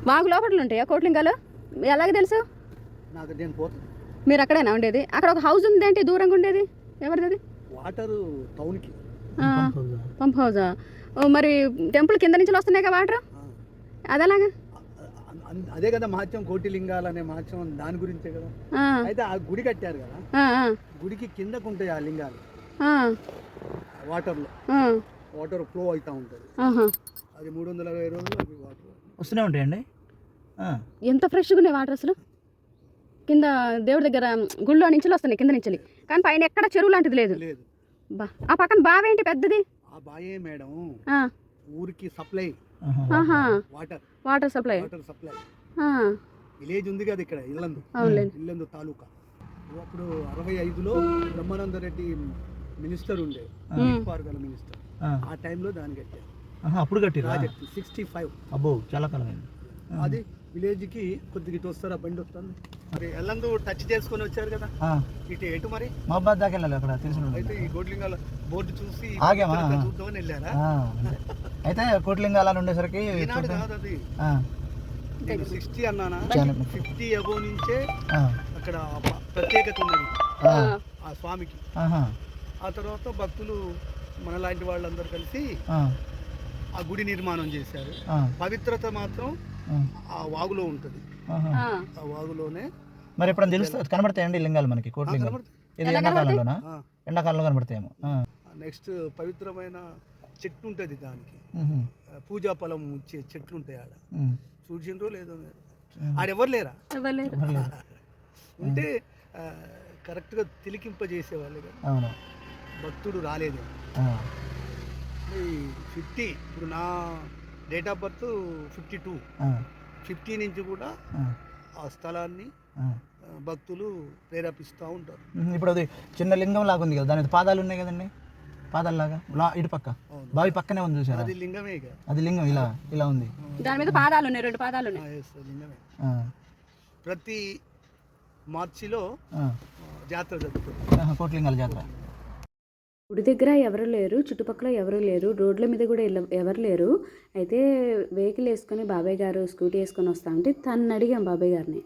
వాగు లోపల ఉంటాయా కోట్లింగాలు? ఎలాగ తెలుసు? నాకు నేను పోతా. మీరు అక్కడేనా ఉండేది? అక్కడ ఒక హౌస్ ఉంది ఏంటి దూరంగా ఉండేది? ఎవరిది అది? వాటర్ టౌన్కి పంప్ హౌజా? మరి టెంపుల్ కింద నుంచి వస్తున్నాయి కదా వాటర్, అదేలాగా? అదే కదా మహత్యం, కోటిలింగాలు అనే మహత్యం దాని గురించే కదా. అయితే ఆ గుడి కట్టారు కదా, గుడికి కిందకు ఉంటాయి ఆ లింగాలు. వాటర్లో వాటర్ ఫ్లో అవుతూ ఉంటుంది. అది 360 రోజులు అవి వాటర్ వస్తూనే ఉంటాయండి. ఎంత ఫ్రెష్గా ఉన్నాయి వాటర్ అసలు. కింద దేవుడి దగ్గర గుళ్ళో నుంచి వస్తున్నాయి కింద నుంచి, కానీ పైన ఎక్కడ చెరువు లాంటిది లేదు. బా ఆ పక్కన బావి ఏంటి పెద్దది? ఆ బాయే మేడం ఊరికి సప్లై, వాటర్ సప్లై. విలేజ్ ఉంది కదా ఇక్కడ, ఇల్లందు తాలూకా. అప్పుడు 65లో బ్రహ్మానంద రెడ్డి మినిస్టర్ ఉండే, పార్గల మినిస్టర్. ఆ టైంలో దాన్ని కట్టారు. అప్పుడు కట్టారు. 65. అబ్బో, చాలా కాలం అయింది. అది విలేజ్కి కొద్దిగా ఇటు వస్తారా, బండి వస్తుంది. మరి ఎల్లందు టచ్ చేసుకొని వచ్చారు కదా, ఇటు ఎటు మరి మహబాద్ దాకా వెళ్ళాలి. అక్కడ తెలిసిన అయితే ఈ కోట్లింగాల బోర్డు చూసి చూద్దామని వెళ్ళారా? అయితే కోట్లింగాల ఉండేసరికి కాదు అది, నేను 60 అన్నానా, 50 అబో నుంచే అక్కడ ప్రత్యేకత ఉన్నది ఆ స్వామికి. ఆ తర్వాత భక్తులు మనలాంటి వాళ్ళందరూ కలిసి ఆ గుడి నిర్మాణం చేశారు. పవిత్రత మాత్రం ఆ వాగులో ఉంటుంది. ఆ వాగులోనే మరి ఎప్పుడైనా తెలుస్తుంది, కనబడతాయండి లింగాలు మనకి కోట్లింగాలు? ఇది ఎండాకాలంలోనా? ఎండాకాలంలో కనబడతాయేమో. నెక్స్ట్ పవిత్రమైన చెట్టు ఉంటుంది, దానికి పూజా ఫలం ఇచ్చే చెట్లు ఉంటాయి ఆడ. చూసిండ్రో లేదో మీరు? ఆడెవరు లేరా? ఉంటే కరెక్ట్గా తిలికింపజేసేవాళ్ళు కదా, భక్తుడు రాలేదు. 50 ఇప్పుడు నా డేట్ ఆఫ్ బర్త్ 52. 50 నుంచి కూడా ఆ స్థలాన్ని భక్తులు ప్రేరేపిస్తూ ఉంటారు. ఇప్పుడు అది చిన్న లింగం లాగా ఉంది కదా, దాని పాదాలు ఉన్నాయి కదండి, పాదాల్లాగా ఇటు పక్క బావి పక్కనే ఉంది చూసారా? అది లింగమే, అది లింగం ఇలా ఉంది. దాని మీద పాదాలు ఉన్నాయి, 2 పాదాలు ఉన్నాయి. లింగమే. ప్రతి మార్చిలో జాతర జరుగుతుంది, కోట్లింగాల జాతర. గుడి దగ్గర ఎవరు లేరు, చుట్టుపక్కల ఎవరు లేరు, రోడ్ల మీద కూడా ఎవరు లేరు. అయితే వెహికల్ వేసుకొని బాబాయ్ గారు స్కూటీ వేసుకొని వస్తా ఉంటే తను అడిగాం బాబాయ్ గారిని,